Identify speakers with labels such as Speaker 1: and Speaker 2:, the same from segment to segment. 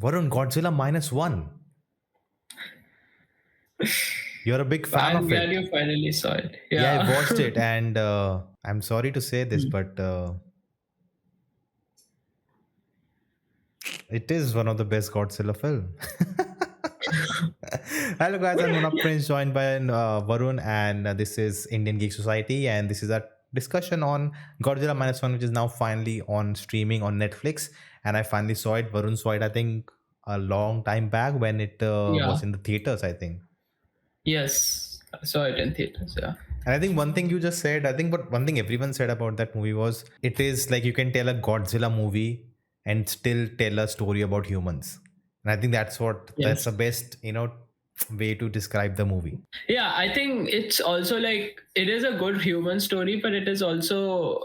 Speaker 1: Varun, Godzilla Minus One. You're a big fan
Speaker 2: I'm
Speaker 1: of
Speaker 2: glad
Speaker 1: it.
Speaker 2: you finally saw it.
Speaker 1: Yeah, I
Speaker 2: Yeah.
Speaker 1: watched it, and I'm sorry to say this, but it is one of the best Godzilla film. Hello guys, I'm one of Prince, joined by Varun, and this is Indian Geek Society, and this is a discussion on Godzilla Minus One, which is now finally on streaming on Netflix. And I finally saw it. Varun saw it, I think, a long time back when it
Speaker 2: Yeah.
Speaker 1: was in the theaters, I think.
Speaker 2: Yes. I saw it in theaters. Yeah.
Speaker 1: And I think one thing you just said, I think, but one thing everyone said about that movie was it is like you can tell a Godzilla movie and still tell a story about humans. And I think that's
Speaker 2: Yes.
Speaker 1: the best, way to describe the movie.
Speaker 2: Yeah, I think it's also like it is a good human story, but it is also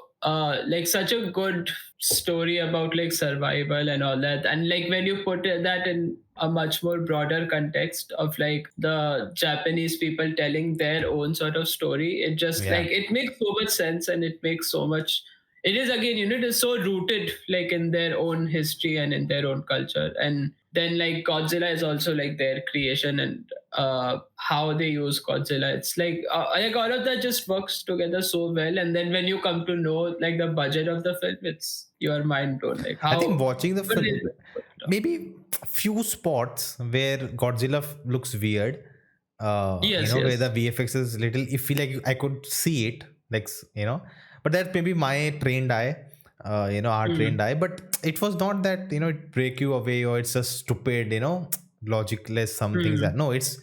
Speaker 2: like such a good story about like survival and all that. And like when you put that in a much more broader context of like the Japanese people telling their own sort of story, it just
Speaker 1: Yeah.
Speaker 2: like it makes so much sense and it makes so much. It is again, it is so rooted like in their own history and in their own culture. And then like Godzilla is also like their creation and how they use Godzilla. It's like all of that just works together so well. And then when you come to know like the budget of the film, it's your mind blown. Like
Speaker 1: I think
Speaker 2: how
Speaker 1: watching the
Speaker 2: good
Speaker 1: film,
Speaker 2: they put it up.
Speaker 1: maybe few spots where Godzilla looks weird,
Speaker 2: Yes,
Speaker 1: where the
Speaker 2: yes.
Speaker 1: VFX is little, if feel like I could see it, like, but that maybe my trained eye, our
Speaker 2: Mm,
Speaker 1: trained eye, but it was not that, it break you away or it's just stupid, logicless, some things that,
Speaker 2: mm.
Speaker 1: no, it's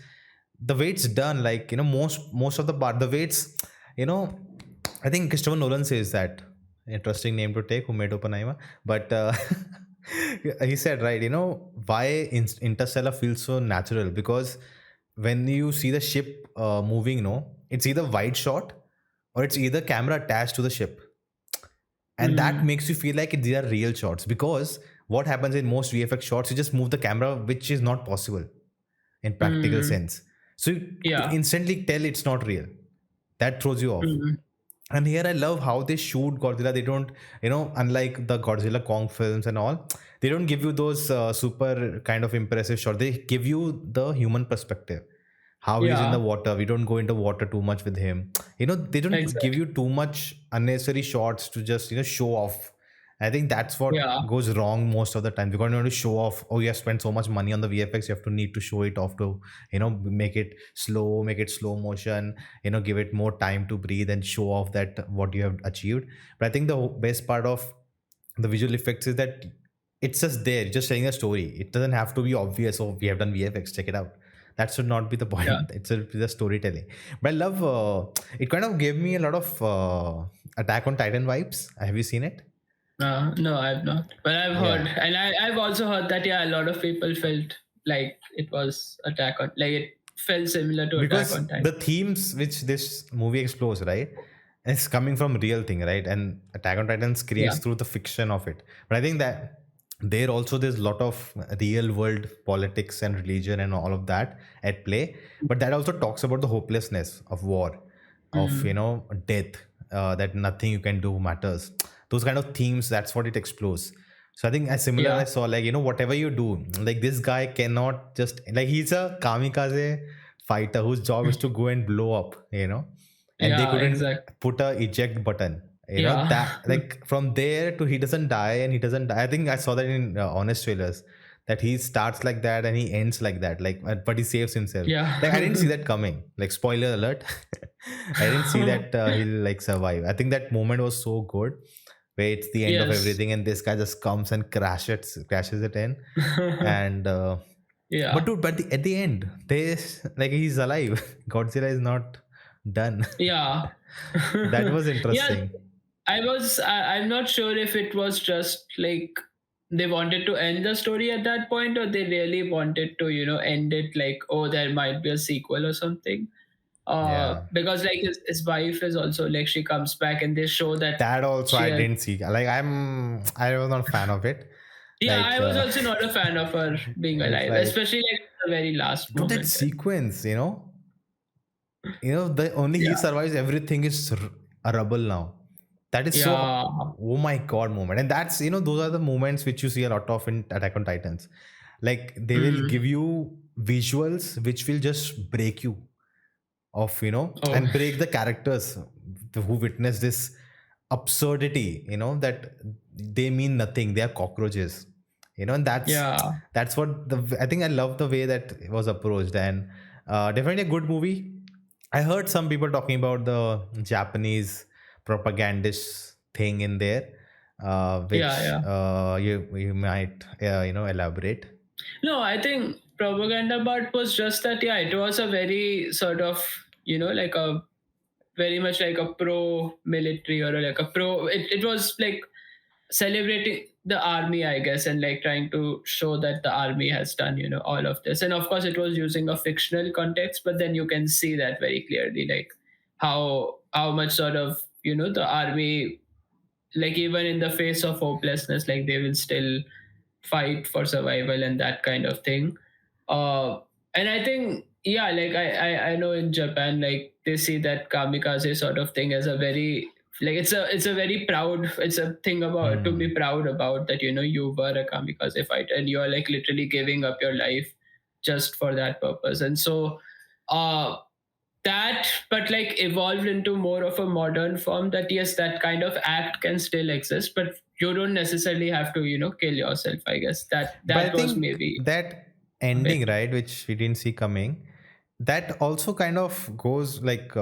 Speaker 1: the way it's done, like, most of the part, the way it's, you know, I think Christopher Nolan says that. Interesting name to take, who made Oppenheimer. But he said, right, why Interstellar feels so natural? Because when you see the ship moving, it's either wide shot or it's either camera attached to the ship. And that
Speaker 2: Mm,
Speaker 1: makes you feel like these are real shots. Because what happens in most VFX shots, you just move the camera, which is not possible in practical
Speaker 2: mm,
Speaker 1: sense. So you
Speaker 2: yeah.
Speaker 1: instantly tell it's not real. That throws you off.
Speaker 2: Mm,
Speaker 1: And here I love how they shoot Godzilla. They don't, unlike the Godzilla Kong films and all, they don't give you those super kind of impressive shots. They give you the human perspective, how he's in the
Speaker 2: yeah.
Speaker 1: water. We don't go into water too much with him. They don't give
Speaker 2: Exactly.
Speaker 1: you too much unnecessary shots to just, show off. I think that's what
Speaker 2: Yeah.
Speaker 1: goes wrong most of the time. Because you want to show off, oh, you have spent so much money on the VFX, you have to need to show it off to, make it slow, make it slow motion, give it more time to breathe and show off that what you have achieved. But I think the best part of the visual effects is that it's just there, just telling a story. It doesn't have to be obvious. Oh, we have done VFX, check it out. That should not be the
Speaker 2: Yeah.
Speaker 1: point. It's the storytelling. But I love it. Kind of gave me a lot of Attack on Titan vibes. Have you seen it?
Speaker 2: No, I've not. But I've heard,
Speaker 1: Yeah,
Speaker 2: and I've also heard that yeah, a lot of people felt like it was Attack on, like it felt similar to Attack
Speaker 1: because
Speaker 2: on
Speaker 1: the
Speaker 2: Titan.
Speaker 1: themes which this movie explores, right, it's coming from real thing, right, and Attack on Titans
Speaker 2: Yeah.
Speaker 1: creates through the fiction of it. But I think that there also there's a lot of real world politics and religion and all of that at play. But that also talks about the hopelessness of war, of
Speaker 2: Mm.
Speaker 1: death, that nothing you can do matters. Those kind of themes, that's what it explores. So I think as similar
Speaker 2: Yeah.
Speaker 1: I saw, like, whatever you do, like this guy cannot just, like, he's a kamikaze fighter whose job is to go and blow up, and they
Speaker 2: Yeah.
Speaker 1: couldn't
Speaker 2: Exactly.
Speaker 1: put a eject button,
Speaker 2: Yeah.
Speaker 1: that, like, from there to he doesn't die and he doesn't die. I think I saw that in honest trailers, that he starts like that and he ends like that, like, but he saves himself. Like, I didn't see
Speaker 2: Yeah.
Speaker 1: that coming, like, spoiler alert. I didn't see that he'll like survive. I think that moment was so good, where it's the end of
Speaker 2: Yes.
Speaker 1: everything and this guy just comes and crashes it in. And but
Speaker 2: Yeah.
Speaker 1: dude, but at the end, there's like, he's alive. Godzilla is not done.
Speaker 2: Yeah.
Speaker 1: That was
Speaker 2: Yeah.
Speaker 1: interesting.
Speaker 2: I'm not sure if it was just like they wanted to end the story at that point or they really wanted to, end it like, oh, there might be a sequel or something.
Speaker 1: Yeah,
Speaker 2: Because like his wife is also like she comes back and they show that
Speaker 1: that also
Speaker 2: she
Speaker 1: I
Speaker 2: has.
Speaker 1: didn't see. Like, I was not a fan of it.
Speaker 2: Yeah,
Speaker 1: Like,
Speaker 2: I was also not a fan of her being
Speaker 1: it's
Speaker 2: alive,
Speaker 1: like,
Speaker 2: especially like the very last
Speaker 1: dude, that
Speaker 2: moment.
Speaker 1: sequence, the only he
Speaker 2: Yeah,
Speaker 1: survives, everything is a rubble now. That is so,
Speaker 2: yeah,
Speaker 1: oh my god, moment. And that's, those are the moments which you see a lot of in Attack on Titans. Like they will
Speaker 2: Mm.
Speaker 1: give you visuals which will just break you of,
Speaker 2: Oh,
Speaker 1: and break the characters who witness this absurdity, that they mean nothing, they are cockroaches, and
Speaker 2: yeah.
Speaker 1: that's what I think I love the way that it was approached. And definitely a good movie. I heard some people talking about the Japanese propagandist thing in there,
Speaker 2: Yeah,
Speaker 1: which
Speaker 2: yeah.
Speaker 1: you might elaborate.
Speaker 2: No, I think propaganda part was just that, yeah, it was a very sort of, like a very much like a pro military or like a pro, it was like celebrating the army, I guess, and like trying to show that the army has done, all of this. And of course, it was using a fictional context, but then you can see that very clearly, like how much sort of, the army, like even in the face of hopelessness, like they will still fight for survival and that kind of thing. uh and I think, yeah, like I know in Japan, like they see that kamikaze sort of thing as a very, like it's a very proud, it's a thing about to be
Speaker 1: Hmm.
Speaker 2: proud about, that you were a kamikaze fighter and you're like literally giving up your life just for that purpose. And so uh that, but like evolved into more of a modern form, that yes, that kind of act can still exist, but you don't necessarily have to kill yourself, I guess. that
Speaker 1: But I
Speaker 2: that was
Speaker 1: think
Speaker 2: maybe
Speaker 1: that
Speaker 2: a bit.
Speaker 1: ending, right, which we didn't see coming, that also kind of goes like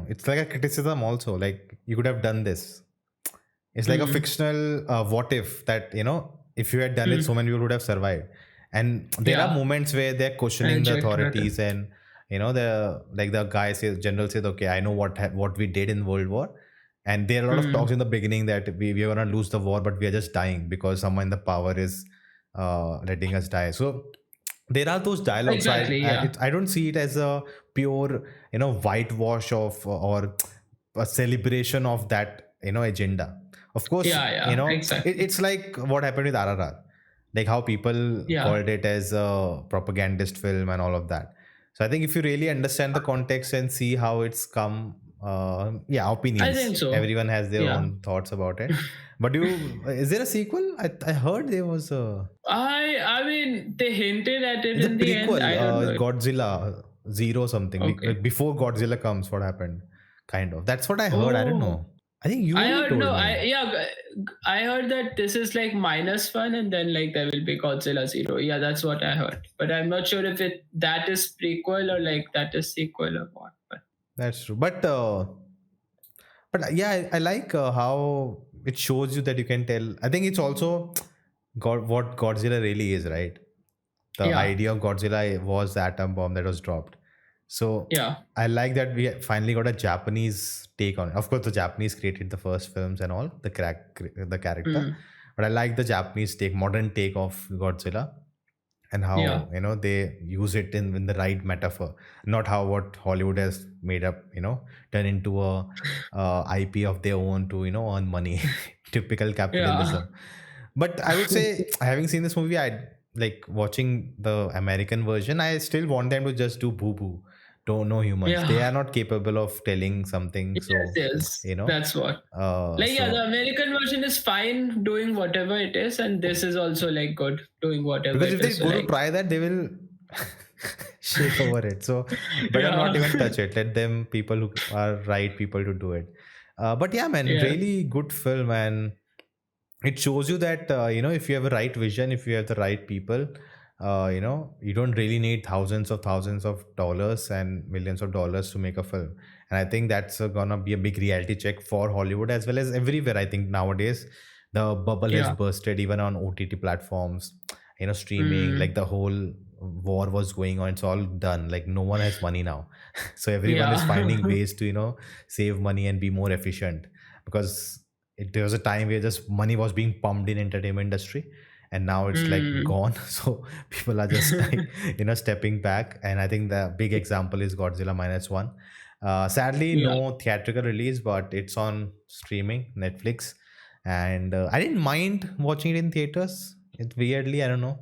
Speaker 1: it's like a criticism also. Like you could have done this. It's like a
Speaker 2: Mm,
Speaker 1: fictional what if that, if you had done it, so
Speaker 2: mm,
Speaker 1: many people would have survived. And there are
Speaker 2: yeah,
Speaker 1: moments where they're questioning
Speaker 2: and
Speaker 1: the
Speaker 2: Jack Rutter.
Speaker 1: authorities, and the like the guy says, general says, okay, I know what we did in World War. And there are a lot of
Speaker 2: Mm,
Speaker 1: talks in the beginning that we are going to lose the war, but we are just dying because someone in the power is letting us die. So there are those dialogues. So
Speaker 2: exactly, yeah.
Speaker 1: I don't see it as a pure whitewash of or a celebration of that agenda. Of course,
Speaker 2: Yeah, yeah, exactly.
Speaker 1: it's like what happened with RRR, like how people
Speaker 2: Yeah,
Speaker 1: called it as a propagandist film and all of that. So I think if you really understand the context and see how it's come, yeah,
Speaker 2: I
Speaker 1: opinions,
Speaker 2: think so.
Speaker 1: everyone has their
Speaker 2: Yeah.
Speaker 1: own thoughts about it. But is there a sequel? I heard there was a
Speaker 2: I mean, they hinted at it
Speaker 1: it's a
Speaker 2: in the end.
Speaker 1: prequel,
Speaker 2: I don't know.
Speaker 1: Godzilla Zero something.
Speaker 2: Okay.
Speaker 1: Like before Godzilla comes, what happened? Kind of. That's what I heard. I don't
Speaker 2: Oh,
Speaker 1: know. I think you
Speaker 2: I
Speaker 1: only
Speaker 2: heard, no.
Speaker 1: told
Speaker 2: I
Speaker 1: me.
Speaker 2: Yeah. I heard that this is like -1, and then like there will be Godzilla Zero. Yeah, that's what I heard. But I'm not sure if it that is prequel or like that is sequel or what. But
Speaker 1: That's true. But yeah, I like how it shows you that you can tell. I think it's also God what Godzilla really is, right? The
Speaker 2: yeah,
Speaker 1: idea of Godzilla was the atom bomb that was dropped. So
Speaker 2: yeah.
Speaker 1: I like that we finally got a Japanese take on it. Of course, the Japanese created the first films and all the character,
Speaker 2: Mm,
Speaker 1: but I like the Japanese take, modern take of Godzilla, and
Speaker 2: yeah.
Speaker 1: how they use it in the right metaphor, not how what Hollywood has made up, turn into a IP of their own to earn money. Typical
Speaker 2: Yeah.
Speaker 1: capitalism. But I would say, having seen this movie, I like watching the American version. I still want them to just do boo boo. Don't know humans. They
Speaker 2: Yeah.
Speaker 1: are not capable of telling something.
Speaker 2: Yes,
Speaker 1: So,
Speaker 2: yes.
Speaker 1: you know,
Speaker 2: That's what. Like, yeah, the
Speaker 1: so
Speaker 2: American version is fine doing whatever it is, and this is also like good doing whatever
Speaker 1: because if
Speaker 2: it
Speaker 1: they
Speaker 2: is. So
Speaker 1: go to
Speaker 2: like,
Speaker 1: try that, they will shit over it. So better not
Speaker 2: yeah.
Speaker 1: even touch it. Let them people who are right people to do it. But yeah, man,
Speaker 2: Yeah.
Speaker 1: really good film, and it shows you that if you have a right vision, if you have the right people, you don't really need thousands of dollars and millions of dollars to make a film. And I think that's gonna be a big reality check for Hollywood as well as everywhere. I think nowadays the bubble has
Speaker 2: Yeah.
Speaker 1: bursted even on OTT platforms, streaming,
Speaker 2: Mm,
Speaker 1: like the whole war was going on, it's all done, like no one has money now. So everyone is
Speaker 2: yeah.
Speaker 1: finding ways to save money and be more efficient, because there was a time where just money was being pumped in entertainment industry, and now it's like
Speaker 2: Mm.
Speaker 1: gone. So people are just like stepping back. And I think the big example is Godzilla Minus One. Sadly
Speaker 2: Yeah.
Speaker 1: no theatrical release, but it's on streaming Netflix. And I didn't mind watching it in theaters. It weirdly, I don't know,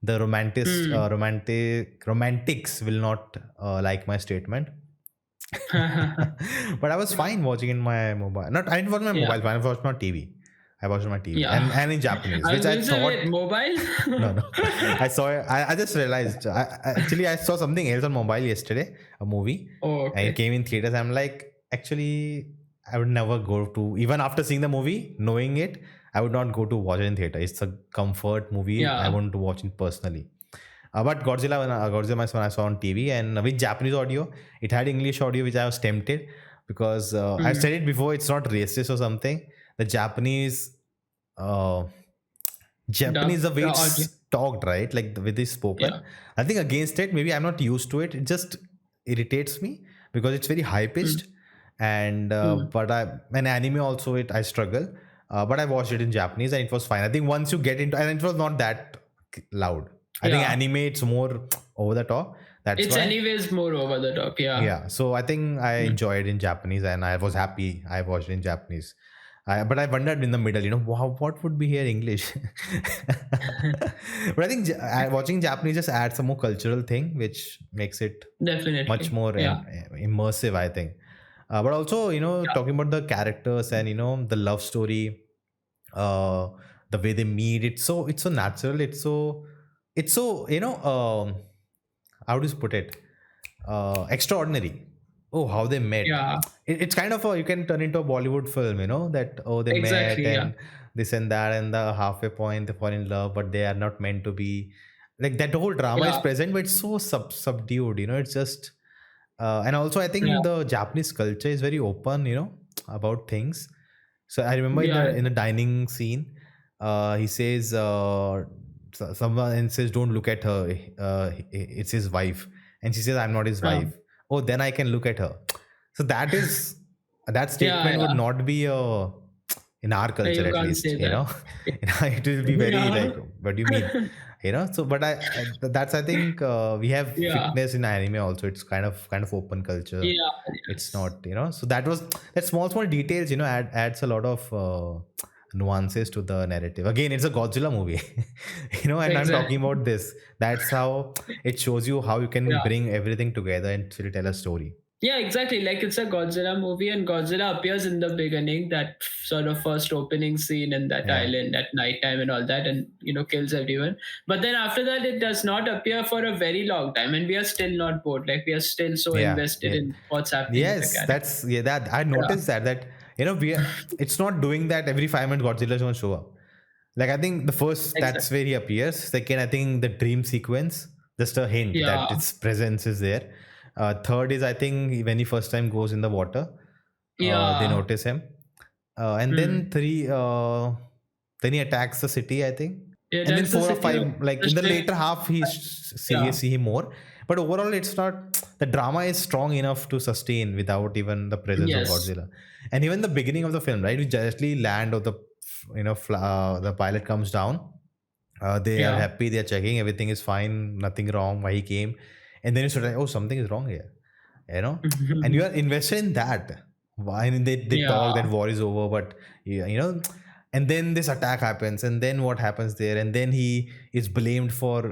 Speaker 1: the
Speaker 2: Mm.
Speaker 1: romantics will not like my statement. But I was fine watching in my mobile. Not I didn't watch my
Speaker 2: Yeah.
Speaker 1: mobile phone. I watched my TV. I watched on my TV
Speaker 2: Yeah.
Speaker 1: and in Japanese,
Speaker 2: I
Speaker 1: which
Speaker 2: was
Speaker 1: I
Speaker 2: going to say,
Speaker 1: thought
Speaker 2: wait, mobile?
Speaker 1: no, no. I saw it. I just realized. Actually, I saw something else on mobile yesterday, a movie,
Speaker 2: Oh,
Speaker 1: and it
Speaker 2: okay.
Speaker 1: came in theaters. I'm like, actually, I would never go to, even after seeing the movie, knowing it, I would not go to watch it in theater. It's a comfort movie. I
Speaker 2: Yeah.
Speaker 1: want to watch it personally. But Godzilla, Godzilla Minus One, I saw on TV, and with Japanese audio, it had English audio, which I was tempted because I've
Speaker 2: Mm.
Speaker 1: said it before. It's not racist or something. The uh, Japanese,
Speaker 2: Dub,
Speaker 1: the way
Speaker 2: audio.
Speaker 1: it's talked, right? Like the way it's spoken.
Speaker 2: Yeah.
Speaker 1: I think against it, maybe I'm not used to it. It just irritates me because it's very high
Speaker 2: Mm.
Speaker 1: pitched. And
Speaker 2: Mm.
Speaker 1: but an anime also I struggle. But I watched it in Japanese and it was fine. I think once you get into, and it was not that loud. I think
Speaker 2: Yeah.
Speaker 1: anime it's more over the top. That's
Speaker 2: It's
Speaker 1: why.
Speaker 2: anyways more over the top. Yeah.
Speaker 1: Yeah. So I think I
Speaker 2: Mm.
Speaker 1: enjoyed in Japanese and I was happy I watched in Japanese. But I wondered in the middle, wow, what would be here English? But I think watching Japanese just adds some more cultural thing, which makes it much
Speaker 2: Definitely.
Speaker 1: more
Speaker 2: Yeah.
Speaker 1: immersive, I think. But also,
Speaker 2: Yeah.
Speaker 1: talking about the characters and the love story, uh, the way they meet, it's so natural. It's so how do you put it? Extraordinary. Oh, how they met.
Speaker 2: Yeah.
Speaker 1: It's kind of you can turn into a Bollywood film, that they met
Speaker 2: Exactly. Yeah.
Speaker 1: and this and that, and the halfway point they fall in love, but they are not meant to be. Like that whole drama is
Speaker 2: Yeah.
Speaker 1: present, but it's so subdued. It's just. And also, I
Speaker 2: Yeah.
Speaker 1: think the Japanese culture is very open, about things. So I remember in the
Speaker 2: Yeah.
Speaker 1: in the dining scene, he says, someone and says, "Don't look at her. It's his wife," and she says, "I'm not his
Speaker 2: Yeah.
Speaker 1: wife." Oh, then I can look at her. So that
Speaker 2: Yeah.
Speaker 1: statement would
Speaker 2: Yeah.
Speaker 1: not be in our culture,
Speaker 2: You
Speaker 1: at
Speaker 2: can't
Speaker 1: least.
Speaker 2: say that.
Speaker 1: It will be very
Speaker 2: Yeah.
Speaker 1: like, what do you mean? So but that's, I think, we have
Speaker 2: Yeah.
Speaker 1: fitness in anime also. It's kind of open culture.
Speaker 2: Yeah.
Speaker 1: It's
Speaker 2: Yes.
Speaker 1: not, so that small details, adds a lot of nuances to the narrative. Again, it's a Godzilla movie. And I'm talking
Speaker 2: Exactly.
Speaker 1: about this. That's how it shows you how you can
Speaker 2: Yeah.
Speaker 1: bring everything together and still tell a story.
Speaker 2: Yeah, exactly. Like it's a Godzilla movie, and Godzilla appears in the beginning, that sort of first opening scene in that
Speaker 1: Yeah.
Speaker 2: island at nighttime and all that, and kills everyone. But then after that, it does not appear for a very long time, and we are still not bored. Like we are still so
Speaker 1: Yeah.
Speaker 2: invested
Speaker 1: Yeah.
Speaker 2: in what's happening with the
Speaker 1: Yes,
Speaker 2: character.
Speaker 1: that's, yeah, that I
Speaker 2: Yeah,
Speaker 1: noticed that it's not doing that every 5 minutes Godzilla is going to show up. Like, I think the first,
Speaker 2: exactly.
Speaker 1: that's where he appears. Second, I think the dream sequence, just a hint that
Speaker 2: Yeah,
Speaker 1: its presence is there. Third is, I think, when he first time goes in the water, they
Speaker 2: yeah.
Speaker 1: notice him. And
Speaker 2: Hmm.
Speaker 1: then three, then he attacks the city, I think.
Speaker 2: Yeah,
Speaker 1: And then
Speaker 2: that's the
Speaker 1: four or
Speaker 2: city of
Speaker 1: five, like
Speaker 2: the
Speaker 1: in the
Speaker 2: ship.
Speaker 1: later half,
Speaker 2: Yeah,
Speaker 1: see him more. But overall, it's not, the drama is strong enough to sustain without even the presence of
Speaker 2: yes,
Speaker 1: Godzilla. And even the beginning of the film, right? We directly land of the, the pilot comes down. They are
Speaker 2: yeah.
Speaker 1: happy, they're checking, everything is fine, nothing wrong, why he came. And then you sort of like, oh, something is wrong here, you know? And you are invested in that. Why? And they talk
Speaker 2: Yeah,
Speaker 1: that war is over, but and then this attack happens, and then what happens there, and then he is blamed for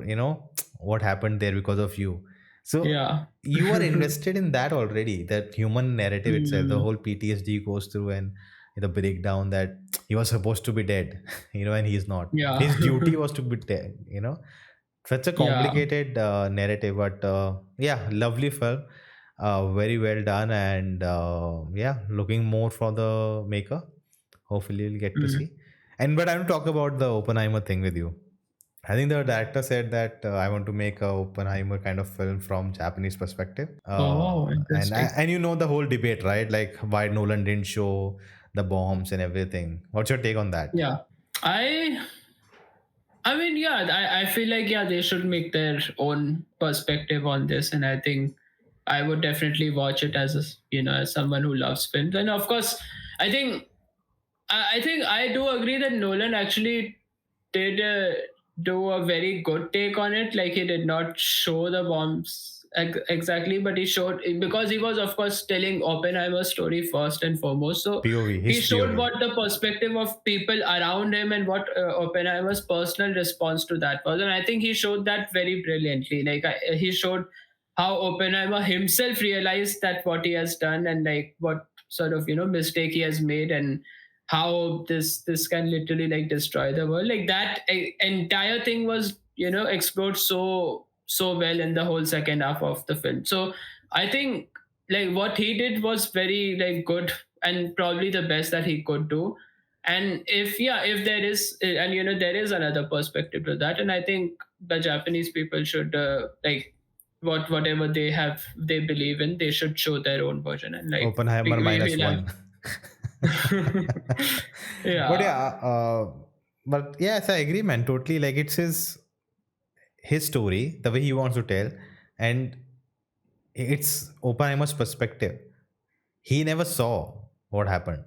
Speaker 1: what happened there because of you. So
Speaker 2: yeah.
Speaker 1: you are invested in that already, that human narrative itself, the
Speaker 2: Hmm.
Speaker 1: whole PTSD goes through, and the breakdown that he was supposed to be dead, and he's not.
Speaker 2: Yeah,
Speaker 1: His duty was to be dead. Such a
Speaker 2: yeah.
Speaker 1: complicated narrative, but yeah, lovely film, very well done, and yeah, looking more for the maker. Hopefully you'll get to
Speaker 2: Hmm.
Speaker 1: see. And but I want to talk about the Oppenheimer thing with you. I think the director said that I want to make a Oppenheimer kind of film from Japanese perspective.
Speaker 2: Oh, interesting.
Speaker 1: And the whole debate, right? Like why Nolan didn't show the bombs and everything. What's your take on that?
Speaker 2: Yeah. I I mean, yeah, I feel like yeah, they should make their own perspective on this, and I think I would definitely watch it as as someone who loves films, and of course, I think I think I do agree that Nolan actually did do a very good take on it. Like he did not show the bombs exactly, but he showed, because he was of course telling Oppenheimer's story first and foremost. So
Speaker 1: POV,
Speaker 2: he
Speaker 1: his
Speaker 2: showed
Speaker 1: POV.
Speaker 2: what the perspective of people around him and what Oppenheimer's personal response to that was, and I think he showed that very brilliantly. Like he showed how Oppenheimer himself realized that what he has done, and like what sort of mistake he has made, and how this can literally like destroy the world. Like that entire thing was, explored so well in the whole second half of the film. So I think like what he did was very like good and probably the best that he could do. And if there is, and there is another perspective to that, and I think the Japanese people should like whatever they believe in, they should show their own version, and like
Speaker 1: Oppenheimer minus
Speaker 2: we'll have
Speaker 1: one. But
Speaker 2: yeah.
Speaker 1: yeah, but yes, I agree, man. Totally. Like it's his story, the way he wants to tell, and it's Oppenheimer's perspective. He never saw what happened.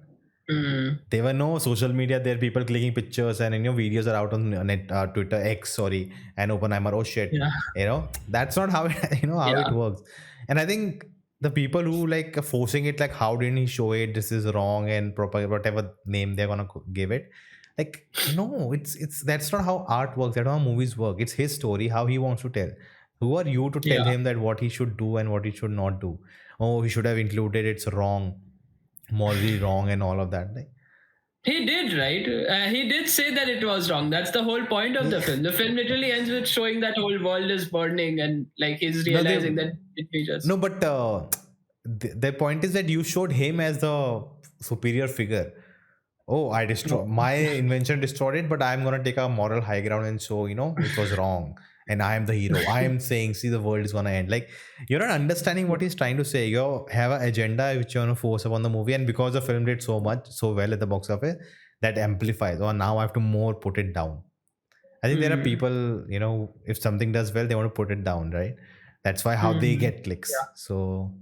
Speaker 2: Mm,
Speaker 1: There were no social media there. People clicking pictures and videos are out on net, Twitter X, sorry, and Oppenheimer. Oh shit,
Speaker 2: yeah,
Speaker 1: that's not how it, how it
Speaker 2: yeah,
Speaker 1: works. And I think the people who like are forcing it, like how didn't he show it? This is wrong and proper whatever name they're gonna give it. Like no, it's that's not how art works. That's not how movies work. It's his story, how he wants to tell. Who are you to tell
Speaker 2: yeah.
Speaker 1: him that what he should do and what he should not do? Oh, he should have included it's wrong, morally wrong, and all of that. Like,
Speaker 2: He did, right? He did say that it was wrong. That's the whole point of the film. The film literally ends with showing that whole world is burning, and like he's
Speaker 1: no, they
Speaker 2: realizing that it may
Speaker 1: no,
Speaker 2: just.
Speaker 1: but the point is that you showed him as the superior figure. Oh, I destroy my invention destroyed it, but I'm gonna take a moral high ground and show it was wrong, and I am the hero. I am saying, see, the world is gonna end. Like you're not understanding what he's trying to say. You have an agenda which you want to force upon the movie, and because the film did so well at the box office, that amplifies. Oh, now I have to more put it down. I think there are
Speaker 2: Hmm.
Speaker 1: people, if something does well, they want to put it down, right? That's why how they
Speaker 2: Hmm.
Speaker 1: get clicks. So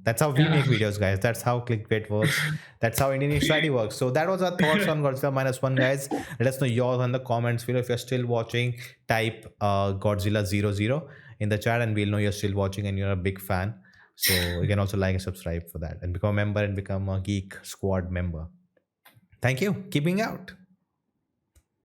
Speaker 1: that's how we
Speaker 2: Yeah.
Speaker 1: make videos, guys. That's how clickbait works. That's how Indian society works. So that was our thoughts on Godzilla Minus One, guys. Let us know yours in the comments below. If you're still watching, type Godzilla 00 in the chat, and we'll know you're still watching and you're a big fan. So you can also like and subscribe for that, and become a member and become a Geek Squad member. Thank you. Keeping out.